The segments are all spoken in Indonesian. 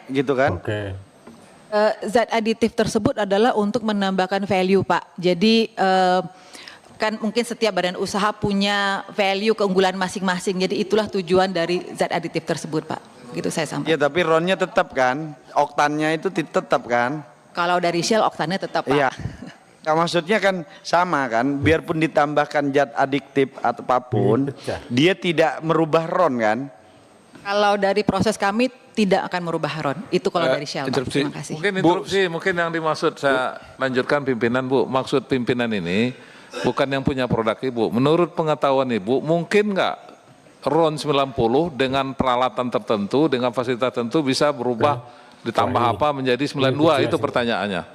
gitu kan? Oke. Zat aditif tersebut adalah untuk menambahkan value, Pak. Jadi kan mungkin setiap badan usaha punya value keunggulan masing-masing. Jadi itulah tujuan dari zat aditif tersebut, Pak. Gitu saya sampaikan. Ya tapi RON-nya tetap kan, oktannya itu tetap kan? Kalau dari Shell oktannya tetap, Pak. Iya. Nah, maksudnya kan sama kan, biarpun ditambahkan zat adiktif atau apapun, dia tidak merubah RON kan? Kalau dari proses kami tidak akan merubah RON. Itu kalau dari Shell, Pak. Terima kasih. Mungkin interupsi, mungkin yang dimaksud saya lanjutkan pimpinan, Bu. Maksud pimpinan ini bukan yang punya produk Ibu. Menurut pengetahuan Ibu, mungkin nggak RON 90 dengan peralatan tertentu, dengan fasilitas tertentu bisa berubah ditambah apa menjadi 92? Itu pertanyaannya.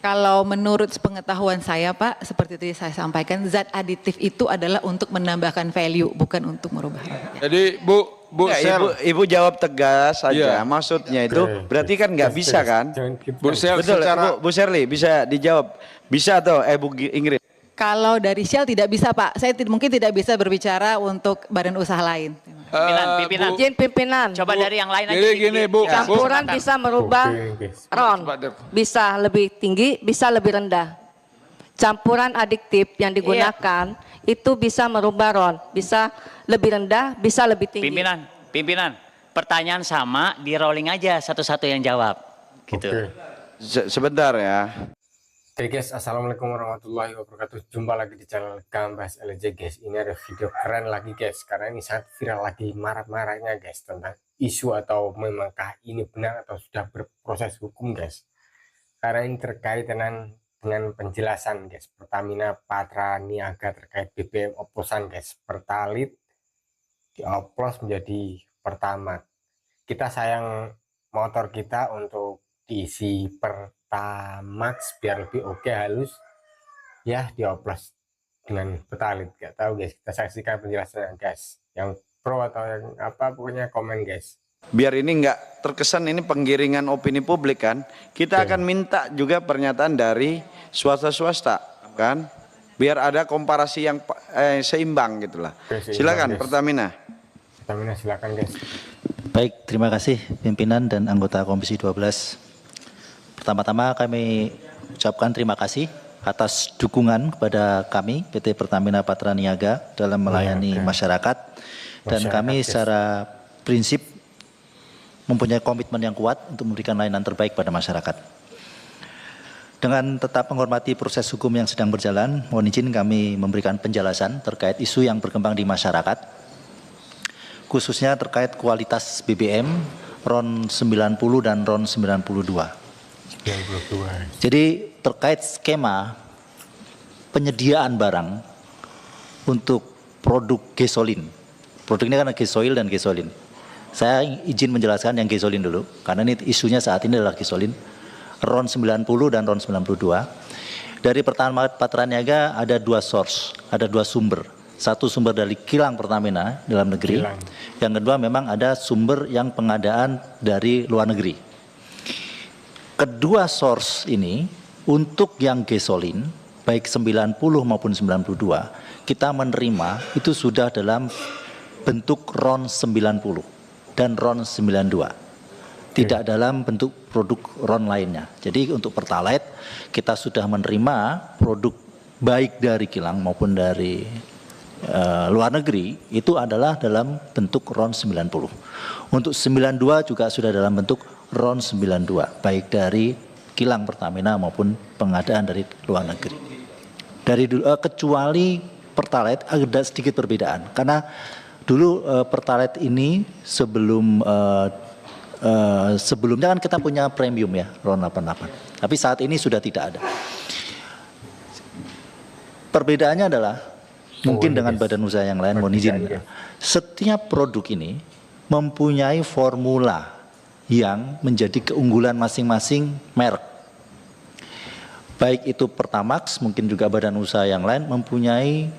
Kalau menurut pengetahuan saya, Pak, seperti tadi saya sampaikan, zat aditif itu adalah untuk menambahkan value, bukan untuk merubah RON. Jadi Bu Ya, ibu jawab tegas saja. Maksudnya itu berarti kan nggak bisa kan? Bu Shell Betul, secara Bu Shirley bisa dijawab. Bisa atau Bu Ingrid? Kalau dari Shell tidak bisa, Pak. Saya mungkin tidak bisa berbicara untuk badan usaha lain. Pimpinan. Izin pimpinan. Coba dari yang lain aja. Jadi gini Bu, Campuran bisa merubah RON. Bisa lebih tinggi, bisa lebih rendah. Campuran adiktif yang digunakan itu bisa merubah RON. Bisa lebih rendah, bisa lebih tinggi. Pimpinan. Pertanyaan sama, di rolling aja satu-satu yang jawab. Gitu. Sebentar ya. Oke guys, assalamualaikum warahmatullahi wabarakatuh. Jumpa lagi di channel Gambas LJ guys. Ini ada video keren lagi guys, karena ini sangat viral lagi marak-maraknya guys tentang isu atau memangkah ini benar atau sudah berproses hukum guys. Karena ini terkait dengan penjelasan guys, Pertamina Patra Niaga terkait BBM oplosan guys, Pertalite dioplos menjadi Pertamax. Kita sayang motor kita untuk diisi Pertamax biar lebih oke halus ya, dioplos dengan Pertalite. Gak tahu guys, kita saksikan penjelasannya guys, yang pro atau yang apa, pokoknya komen guys. Biar ini nggak terkesan ini penggiringan opini publik kan, kita akan minta juga pernyataan dari swasta kan, biar ada komparasi yang seimbang gitulah. Silakan Pertamina. Pertamina silakan guys. Baik, terima kasih pimpinan dan anggota Komisi 12. Pertama-tama kami ucapkan terima kasih atas dukungan kepada kami PT Pertamina Patra Niaga dalam melayani masyarakat, dan kami secara prinsip mempunyai komitmen yang kuat untuk memberikan layanan terbaik pada masyarakat. Dengan tetap menghormati proses hukum yang sedang berjalan, mohon izin kami memberikan penjelasan terkait isu yang berkembang di masyarakat, khususnya terkait kualitas BBM RON 90 dan RON 92. Jadi terkait skema penyediaan barang untuk produk gasolin. Produk ini kan gasoil dan gasolin. Saya izin menjelaskan yang gasolin dulu, karena ini isunya saat ini adalah gasolin. RON 90 dan RON 92. Dari Pertamina Patra Niaga ada dua source, ada dua sumber. Satu sumber dari kilang Pertamina dalam negeri. Yang kedua memang ada sumber yang pengadaan dari luar negeri. Kedua source ini untuk yang gasolin, baik 90 maupun 92, kita menerima itu sudah dalam bentuk RON 90 dan RON 92. Tidak dalam bentuk produk RON lainnya. Jadi untuk Pertalite kita sudah menerima produk baik dari kilang maupun dari luar negeri itu adalah dalam bentuk RON 90. Untuk 92 juga sudah dalam bentuk RON 92 baik dari kilang Pertamina maupun pengadaan dari luar negeri. Kecuali Pertalite ada sedikit perbedaan, karena dulu Pertalite ini sebelumnya kan kita punya premium ya, RON 88. Tapi saat ini sudah tidak ada. Perbedaannya adalah mungkin dengan badan usaha yang lain, mohon izin. Setiap produk ini mempunyai formula yang menjadi keunggulan masing-masing merek. Baik itu Pertamax, mungkin juga badan usaha yang lain mempunyai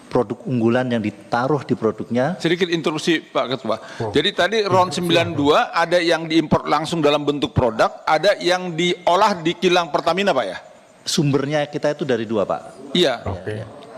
produk unggulan yang ditaruh di produknya. sedikit interupsi Pak Ketua. Jadi tadi RON 92 ada yang diimpor langsung dalam bentuk produk, ada yang diolah di kilang Pertamina Pak ya? Sumbernya kita itu dari dua Pak. Iya.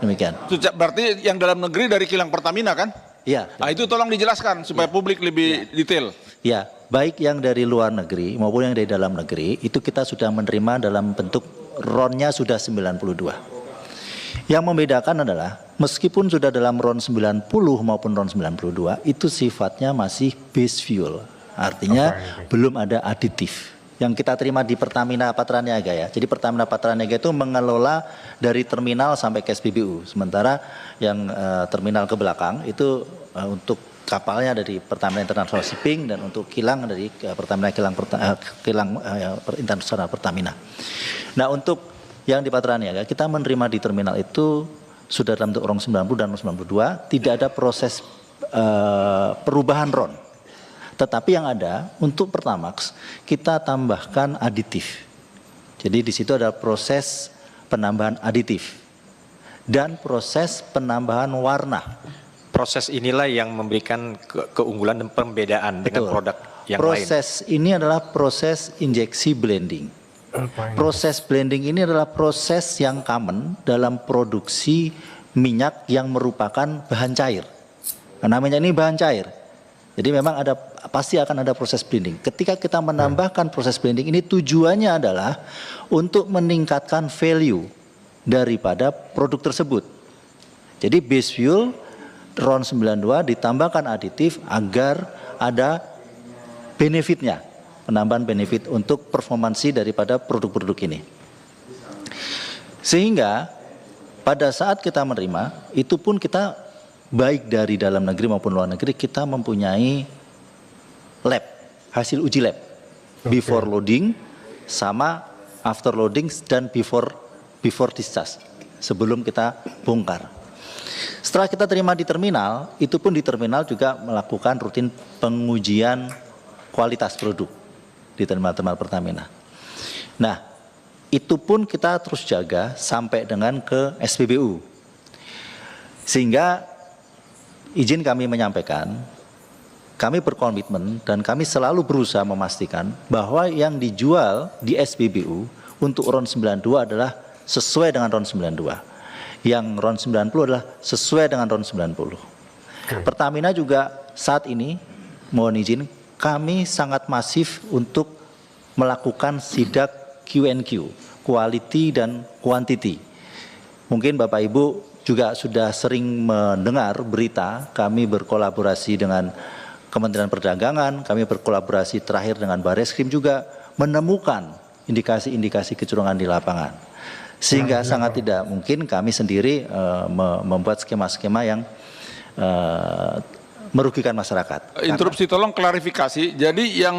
Demikian. Berarti yang dalam negeri dari kilang Pertamina kan? Iya. Nah itu tolong dijelaskan supaya publik lebih detail. Ya, baik yang dari luar negeri maupun yang dari dalam negeri itu kita sudah menerima dalam bentuk RON-nya sudah 92. Yang membedakan adalah meskipun sudah dalam RON 90 maupun RON 92 itu sifatnya masih base fuel. Artinya belum ada aditif. Yang kita terima di Pertamina Patraniaga ya. Jadi Pertamina Patraniaga itu mengelola dari terminal sampai ke SPBU. Sementara yang terminal ke belakang itu untuk kapalnya dari Pertamina International Shipping dan untuk kilang dari Pertamina Kilang Internasional Pertamina. Nah, untuk yang di Patraniaga kita menerima di terminal itu sudah dalam bentuk RON 90 dan RON 92, tidak ada proses perubahan RON. Tetapi yang ada untuk Pertamax kita tambahkan aditif. Jadi di situ ada proses penambahan aditif dan proses penambahan warna. Proses inilah yang memberikan keunggulan dan pembedaan dengan produk yang lain. Proses ini adalah proses injeksi blending. Proses blending ini adalah proses yang common dalam produksi minyak yang merupakan bahan cair. Karena minyak ini bahan cair. Jadi memang pasti akan ada proses blending. Ketika kita menambahkan proses blending ini tujuannya adalah untuk meningkatkan value daripada produk tersebut. Jadi base fuel RON 92 ditambahkan aditif agar ada benefitnya, penambahan benefit untuk performansi daripada produk-produk ini. Sehingga pada saat kita menerima, itu pun kita baik dari dalam negeri maupun luar negeri kita mempunyai lab, hasil uji lab. Before loading sama after loading dan before discharge. Sebelum kita bongkar. Setelah kita terima di terminal, itu pun di terminal juga melakukan rutin pengujian kualitas produk di terminal-terminal Pertamina. Nah, itu pun kita terus jaga sampai dengan ke SPBU. Sehingga izin kami menyampaikan, kami berkomitmen dan kami selalu berusaha memastikan bahwa yang dijual di SPBU untuk RON 92 adalah sesuai dengan RON 92. Yang RON 90 adalah sesuai dengan RON 90. Pertamina juga saat ini, mohon izin, kami sangat masif untuk melakukan sidak Q&Q, quality dan quantity. Mungkin Bapak Ibu juga sudah sering mendengar berita, kami berkolaborasi dengan Kementerian Perdagangan, kami berkolaborasi terakhir dengan Bareskrim juga menemukan indikasi-indikasi kecurangan di lapangan. Sehingga sangat tidak mungkin kami sendiri membuat skema-skema yang merugikan masyarakat. Interupsi tolong klarifikasi. Jadi yang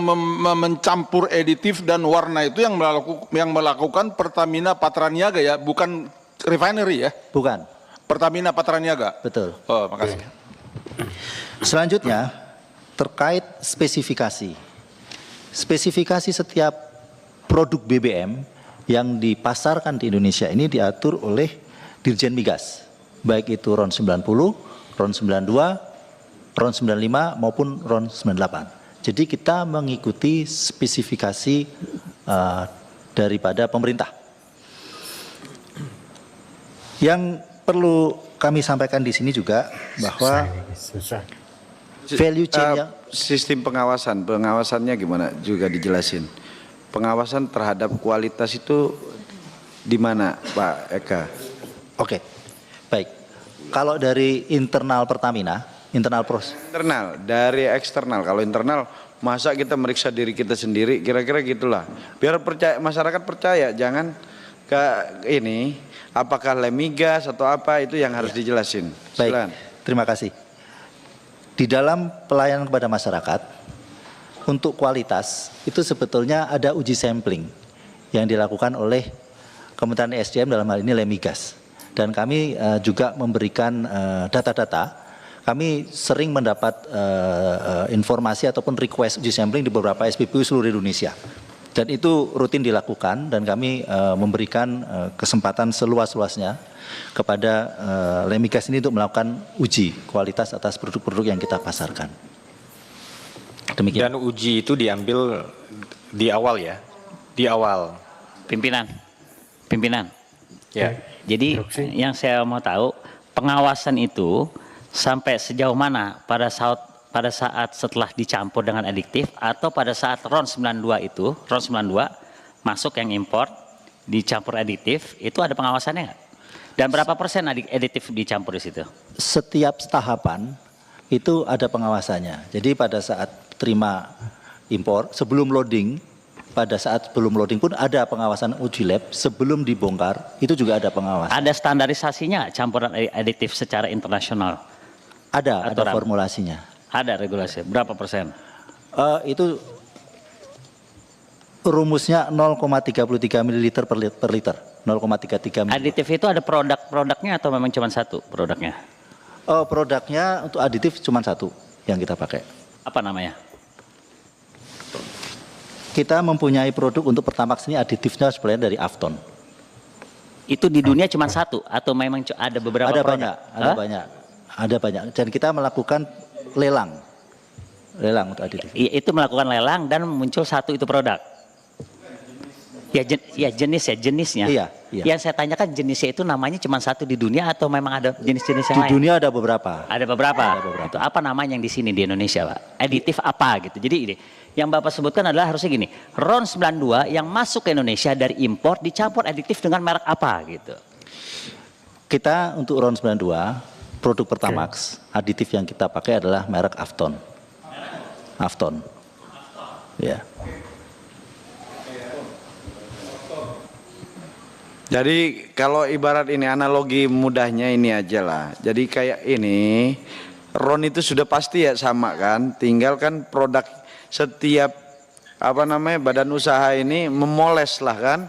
mencampur aditif dan warna itu yang melakukan Pertamina Patraniaga ya, bukan refinery ya? Bukan. Pertamina Patraniaga. Betul. Oh, makasih. Selanjutnya terkait spesifikasi. Spesifikasi setiap produk BBM yang dipasarkan di Indonesia ini diatur oleh Dirjen Migas. Baik itu RON 90, RON 92, RON 95 maupun RON 98. Jadi kita mengikuti spesifikasi daripada pemerintah. Yang perlu kami sampaikan di sini juga bahwa value chain sistem pengawasannya gimana juga dijelasin. Pengawasan terhadap kualitas itu di mana Pak Eka? Oke, baik. Kalau dari internal Pertamina, internal proses. Internal, dari eksternal. Kalau internal, masa kita meriksa diri kita sendiri, kira-kira gitulah. Biar masyarakat percaya, jangan ke ini, apakah lemigas atau apa itu yang harus dijelasin. Baik, terima kasih. Di dalam pelayanan kepada masyarakat, untuk kualitas itu sebetulnya ada uji sampling yang dilakukan oleh Kementerian SDM dalam hal ini Lemigas. Dan kami juga memberikan data-data. Kami sering mendapat informasi ataupun request uji sampling di beberapa SPBU seluruh Indonesia. Dan itu rutin dilakukan dan kami memberikan kesempatan seluas-luasnya kepada Lemigas ini untuk melakukan uji kualitas atas produk-produk yang kita pasarkan. Demikian. Dan uji itu diambil di awal ya, di awal. Pimpinan. Ya. Jadi yang saya mau tahu, pengawasan itu sampai sejauh mana pada saat pada saat setelah dicampur dengan adiktif atau pada saat RON 92 itu, RON 92 masuk yang impor dicampur adiktif, itu ada pengawasannya nggak? Dan berapa persen adiktif dicampur di situ? Setiap tahapan itu ada pengawasannya. Jadi pada saat terima impor, sebelum loading, pada saat sebelum loading pun ada pengawasan uji lab, sebelum dibongkar itu juga ada pengawasan. Ada standarisasinya campuran adiktif secara internasional? Ada formulasinya. Ada regulasi, berapa persen? Itu rumusnya 0,33 ml per liter. 0,33 ml. Aditif itu ada produknya atau memang cuma satu produknya? Produknya untuk aditif cuma satu yang kita pakai. Apa namanya? Kita mempunyai produk untuk Pertamax ini aditifnya sebenarnya dari Afton. Itu di dunia cuma satu atau memang ada beberapa ada produk? Ada banyak. Dan kita melakukan lelang untuk aditif. Itu melakukan lelang dan muncul satu itu produk. Jenisnya. Iya. Yang saya tanyakan jenisnya itu namanya cuma satu di dunia atau memang ada jenis-jenis yang lain? Di dunia ada beberapa. Ada beberapa. Itu apa namanya yang di sini di Indonesia, Pak? Aditif apa gitu. Jadi ini yang Bapak sebutkan adalah harusnya gini, RON 92 yang masuk ke Indonesia dari impor dicampur aditif dengan merek apa gitu. Kita untuk RON 92 produk Pertamax, aditif yang kita pakai adalah merek Afton. Afton. Ya. Jadi kalau ibarat ini analogi mudahnya ini aja lah. Jadi kayak ini, RON itu sudah pasti ya sama kan. Tinggal kan produk setiap badan usaha ini memoles lah kan.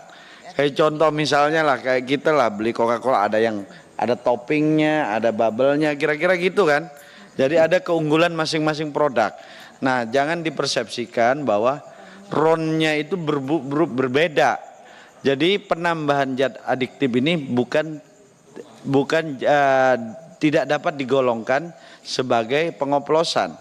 Kayak contoh misalnya lah kayak kita lah beli Coca-Cola ada yang ada toppingnya, ada bubble-nya, kira-kira gitu kan. Jadi ada keunggulan masing-masing produk. Nah jangan dipersepsikan bahwa RON-nya itu berbeda. Jadi penambahan zat adiktif ini bukan tidak dapat digolongkan sebagai pengoplosan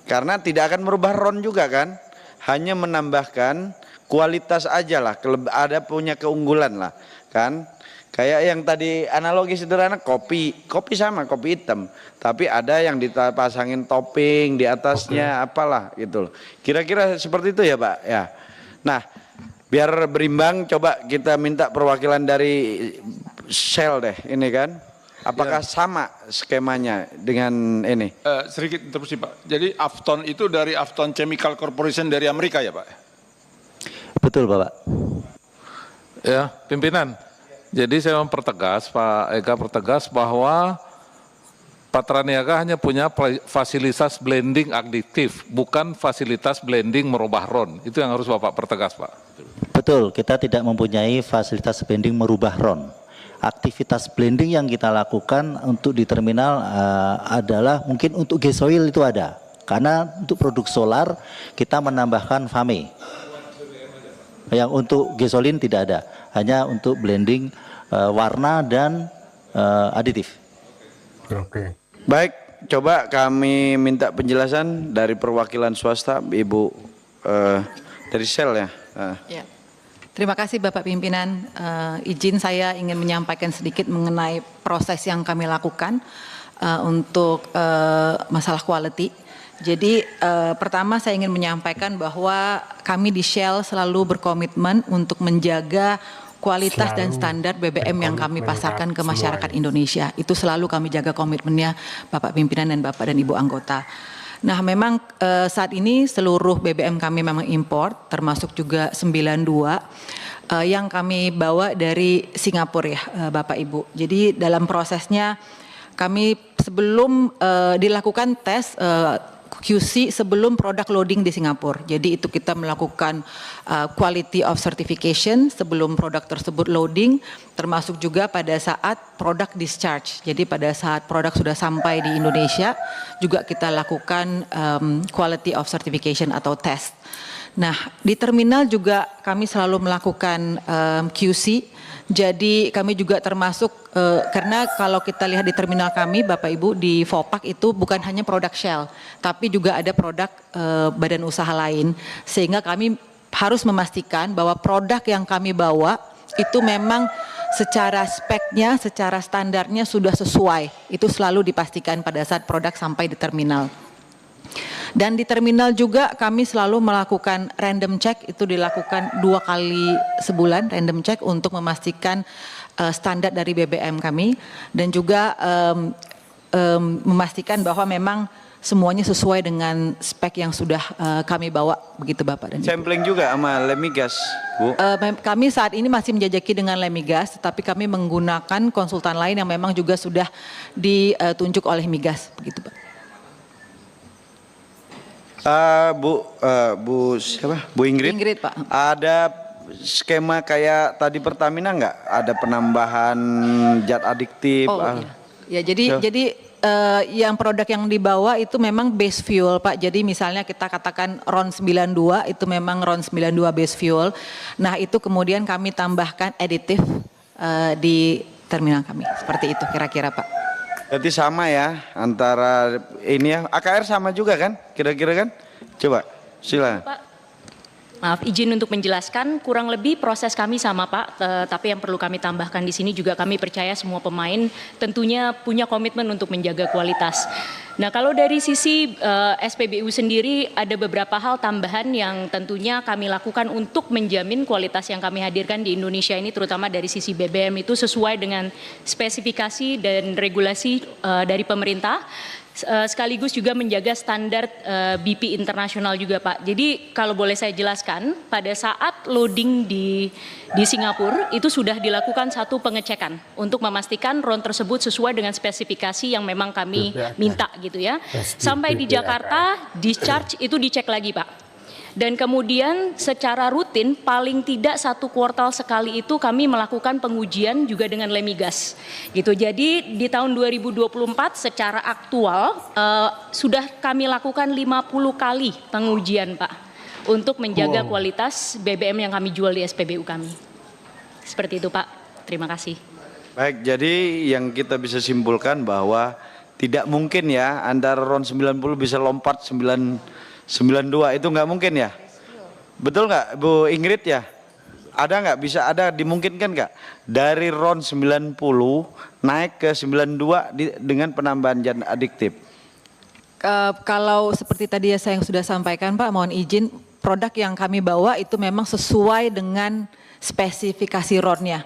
karena tidak akan merubah RON juga kan, hanya menambahkan kualitas aja lah, ada punya keunggulan lah kan. Kayak yang tadi analogi sederhana kopi sama kopi hitam, tapi ada yang dipasangin topping di atasnya apalah gitu loh. Kira-kira seperti itu ya Pak ya. Nah biar berimbang, coba kita minta perwakilan dari Shell deh, ini kan. Apakah sama skemanya dengan ini? Sedikit interupsi Pak. Jadi Afton itu dari Afton Chemical Corporation dari Amerika ya Pak? Betul Bapak. Ya, pimpinan. Jadi saya mempertegas, Pak Eka pertegas bahwa Patraniaga hanya punya fasilitas blending adiktif, bukan fasilitas blending merubah RON. Itu yang harus Bapak pertegas, Pak. Betul, kita tidak mempunyai fasilitas blending merubah RON. Aktivitas blending yang kita lakukan untuk di terminal adalah mungkin untuk gasoil itu ada. Karena untuk produk solar kita menambahkan FAME. Yang untuk gasolin tidak ada, hanya untuk blending warna dan aditif. Oke. Baik, coba kami minta penjelasan dari perwakilan swasta, Ibu dari Shell ya. Ya. Terima kasih Bapak Pimpinan. Izin saya ingin menyampaikan sedikit mengenai proses yang kami lakukan untuk masalah quality. Jadi pertama saya ingin menyampaikan bahwa kami di Shell selalu berkomitmen untuk menjaga kualitas dan standar BBM yang kami pasarkan ke masyarakat Indonesia. Itu selalu kami jaga komitmennya Bapak Pimpinan dan Bapak dan Ibu anggota. Nah memang saat ini seluruh BBM kami memang impor, termasuk juga 92 yang kami bawa dari Singapura ya Bapak Ibu. Jadi dalam prosesnya kami sebelum dilakukan tes QC sebelum produk loading di Singapura. Jadi itu kita melakukan quality of certification sebelum produk tersebut loading, termasuk juga pada saat produk discharge. Jadi pada saat produk sudah sampai di Indonesia juga kita lakukan quality of certification atau test. Nah di terminal juga kami selalu melakukan QC. Jadi kami juga termasuk karena kalau kita lihat di terminal kami Bapak Ibu di Vopak itu bukan hanya produk Shell tapi juga ada produk badan usaha lain, sehingga kami harus memastikan bahwa produk yang kami bawa itu memang secara speknya, secara standarnya sudah sesuai. Itu selalu dipastikan pada saat produk sampai di terminal. Dan di terminal juga kami selalu melakukan random check, itu dilakukan 2 kali sebulan random check untuk memastikan standar dari BBM kami dan juga memastikan bahwa memang semuanya sesuai dengan spek yang sudah kami bawa, begitu Bapak dan Ibu. Sampling juga sama Lemigas, Bu. Kami saat ini masih menjajaki dengan Lemigas, tetapi kami menggunakan konsultan lain yang memang juga sudah ditunjuk oleh Migas, begitu Pak. Bu siapa? Bu Ingrid. Ingrid, Pak. Ada skema kayak tadi Pertamina nggak? Ada penambahan zat adiktif? Oh iya. Ya jadi yang produk yang dibawa itu memang base fuel Pak. Jadi misalnya kita katakan RON 92 itu memang RON 92 base fuel. Nah itu kemudian kami tambahkan aditif di terminal kami. Seperti itu kira-kira Pak. Berarti sama ya antara ini ya. AKR sama juga kan? Kira-kira kan? Coba silakan. Pak, maaf izin untuk menjelaskan, kurang lebih proses kami sama Pak, tapi yang perlu kami tambahkan di sini juga kami percaya semua pemain tentunya punya komitmen untuk menjaga kualitas. Nah kalau dari sisi SPBU sendiri ada beberapa hal tambahan yang tentunya kami lakukan untuk menjamin kualitas yang kami hadirkan di Indonesia ini, terutama dari sisi BBM itu sesuai dengan spesifikasi dan regulasi dari pemerintah. Sekaligus juga menjaga standar BP internasional juga Pak. Jadi kalau boleh saya jelaskan, pada saat loading di Singapura itu sudah dilakukan satu pengecekan untuk memastikan RON tersebut sesuai dengan spesifikasi yang memang kami minta gitu ya. Sampai di Jakarta discharge itu dicek lagi Pak. Dan kemudian secara rutin paling tidak 1 kuartal sekali itu kami melakukan pengujian juga dengan Lemigas gitu. Jadi di tahun 2024 secara aktual sudah kami lakukan 50 kali pengujian Pak untuk menjaga kualitas BBM yang kami jual di SPBU kami. Seperti itu Pak, terima kasih. Baik, jadi yang kita bisa simpulkan bahwa tidak mungkin ya antara RON 90 bisa lompat 92 itu nggak mungkin ya, betul nggak Bu Ingrid ya? Ada nggak, bisa ada dimungkinkan nggak dari RON 90 naik ke 92 dengan penambahan zat adiktif? Kalau seperti tadi ya saya yang sudah sampaikan Pak, mohon izin produk yang kami bawa itu memang sesuai dengan spesifikasi RON-nya,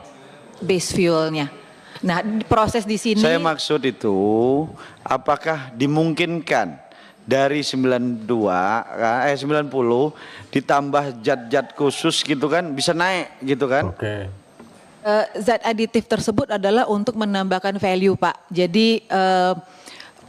base fuel-nya. Nah proses di sini. Saya maksud itu apakah dimungkinkan dari 90 ditambah zat-zat khusus gitu kan bisa naik gitu kan? Oke. Zat aditif tersebut adalah untuk menambahkan value Pak. Jadi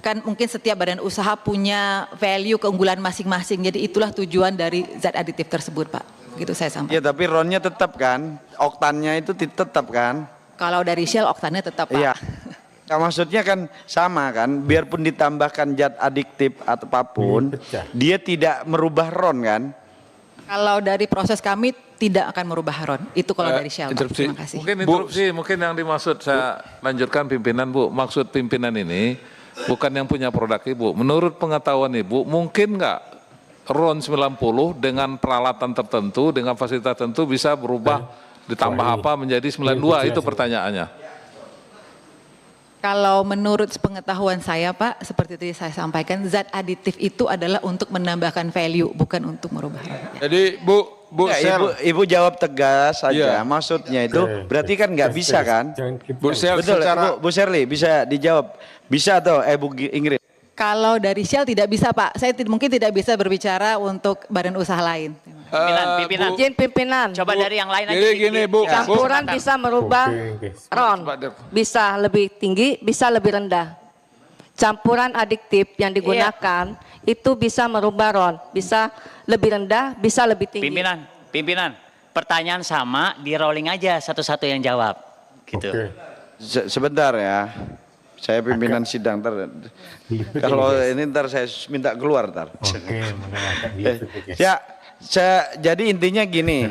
kan mungkin setiap badan usaha punya value keunggulan masing-masing. Jadi itulah tujuan dari zat aditif tersebut Pak. Gitu saya sampaikan. Ya tapi RON-nya tetap kan? Oktannya itu tetap kan? Kalau dari Shell oktannya tetap Pak. Iya. Nah, maksudnya kan sama kan, biarpun ditambahkan zat adiktif atau apapun, dia tidak merubah RON kan? Kalau dari proses kami tidak akan merubah RON. Itu kalau dari Shell. Pak. Terima kasih. Mungkin interupsi, mungkin yang dimaksud saya lanjutkan pimpinan Bu. Maksud pimpinan ini bukan yang punya produk Ibu. Menurut pengetahuan Ibu, mungkin nggak RON 90 dengan peralatan tertentu, dengan fasilitas tertentu bisa berubah ditambah apa menjadi 92? Itu pertanyaannya. Kalau menurut pengetahuan saya Pak, seperti itu saya sampaikan, zat aditif itu adalah untuk menambahkan value, bukan untuk merubah. Jadi Bu ya, Ibu jawab tegas saja. Maksudnya itu berarti kan nggak bisa kan? Bu Shell betul, secara Bu Shirley bisa dijawab. Bisa atau Bu Ingrid? Kalau dari Shell tidak bisa Pak, saya mungkin tidak bisa berbicara untuk badan usaha lain. Pimpinan. Izin pimpinan. Coba dari yang lain aja. Gini Bu, Campuran bisa merubah RON, bisa lebih tinggi, bisa lebih rendah. Campuran adiktif yang digunakan itu bisa merubah RON, bisa lebih rendah, bisa lebih tinggi. Pimpinan, pertanyaan sama, di rolling aja satu-satu yang jawab. Gitu. Sebentar ya, saya pimpinan sidang kalau ini ntar saya minta keluar ntar. Jadi intinya gini,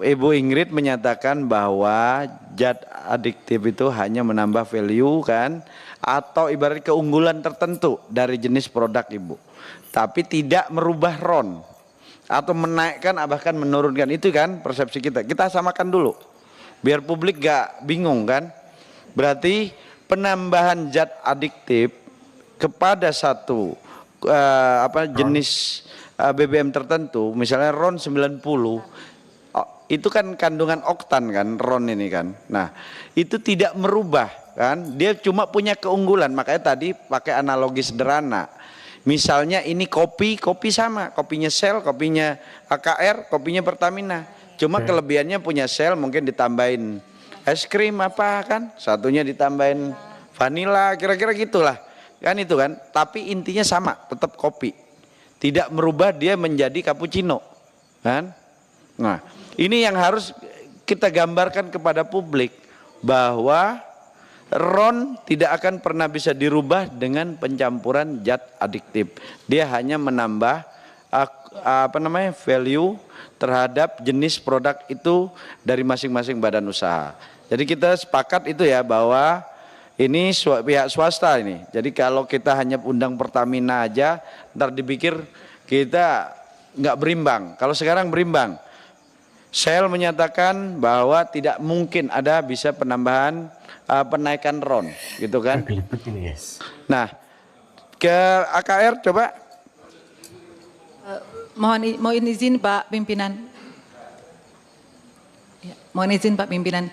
Ibu Ingrid menyatakan bahwa zat adiktif itu hanya menambah value kan, atau ibarat keunggulan tertentu dari jenis produk Ibu, tapi tidak merubah RON atau menaikkan bahkan menurunkan. Itu kan persepsi kita. Kita samakan dulu, biar publik gak bingung kan. Berarti penambahan zat adiktif kepada satu jenis BBM tertentu, misalnya RON 90, itu kan kandungan oktan kan RON ini kan. Nah, itu tidak merubah kan, dia cuma punya keunggulan. Makanya tadi pakai analogi sederhana. Misalnya ini kopi sama, kopinya Shell, kopinya AKR, kopinya Pertamina. Cuma kelebihannya punya Shell mungkin ditambahin es krim apa kan, satunya ditambahin vanila, kira-kira gitulah. Kan itu kan, tapi intinya sama, tetap kopi. Tidak merubah dia menjadi cappuccino. Kan? Nah, ini yang harus kita gambarkan kepada publik bahwa RON tidak akan pernah bisa dirubah dengan pencampuran zat adiktif. Dia hanya menambah value terhadap jenis produk itu dari masing-masing badan usaha. Jadi kita sepakat itu ya bahwa ini pihak swasta ini. Jadi kalau kita hanya undang Pertamina aja, ntar dipikir kita nggak berimbang. Kalau sekarang berimbang. Shell menyatakan bahwa tidak mungkin ada bisa penambahan penaikan RON, gitu kan? Nah, ke AKR coba. Mohon izin Pak Pimpinan. Ya, mohon izin Pak Pimpinan.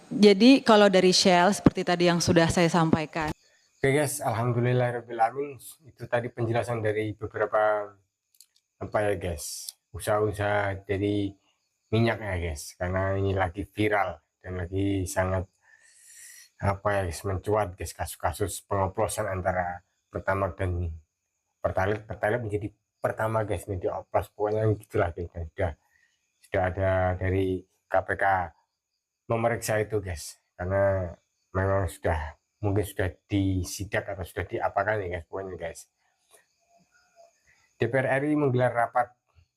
Jadi kalau dari Shell seperti tadi yang sudah saya sampaikan. Oke guys, alhamdulillahirobbilalamin, itu tadi penjelasan dari beberapa guys, usaha-usaha dari minyak ya guys, karena ini lagi viral dan lagi sangat guys, mencuat guys, kasus-kasus pengoplosan antara Pertamax dan Pertalite menjadi Pertamax guys, ini dioplos, pokoknya gitulah guys. Sudah ada dari KPK memeriksa itu guys, karena memang mungkin sudah disidak atau sudah diapakan ya guys, pokoknya guys. DPR RI menggelar rapat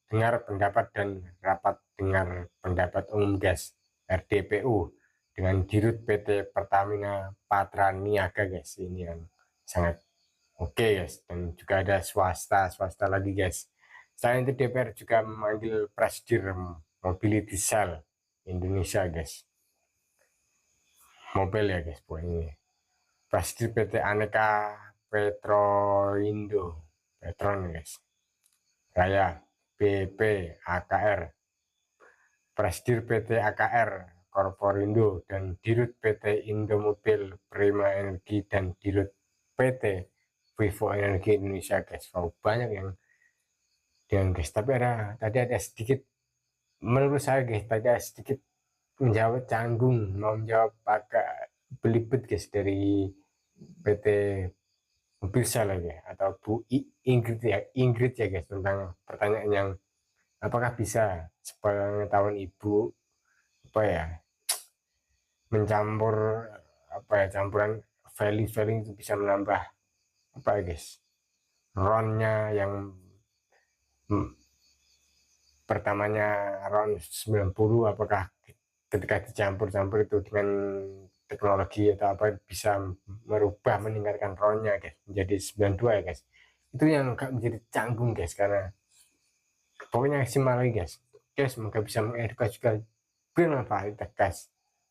dengar pendapat dan rapat dengar pendapat umum gas RDPU dengan Dirut PT Pertamina Patraniaga guys. Ini yang sangat oke guys, dan juga ada swasta lagi guys. Selain itu DPR juga memanggil Presidir Mobility Cell Indonesia guys, mobil ya guys, pokoknya Presidir PT Aneka Petroindo Petron guys, Raya BP AKR, Presidir PT AKR Korporindo, dan Dirut PT Indomobil Prima Energi, dan Dirut PT Vivo Energi Indonesia guys. Wow, banyak yang guys, tapi tadi ada sedikit, menurut saya guys, tadi ada sedikit menjawab canggung, mau menjawab agak belibet guys dari PT Mobil Shell ya, atau Bu Ingrid ya guys, tentang pertanyaan yang apakah bisa sepengetahuan ibu mencampur campuran value itu bisa menambah guys, RON-nya yang pertamanya RON 90, apakah ketika dicampur-campur itu dengan teknologi atau apa bisa merubah, meningkatkan RON-nya guys menjadi 92 ya guys. Itu yang agak menjadi canggung guys, karena pokoknya maksimal lagi guys. Semoga bisa mengedukasi juga bermanfaat gas.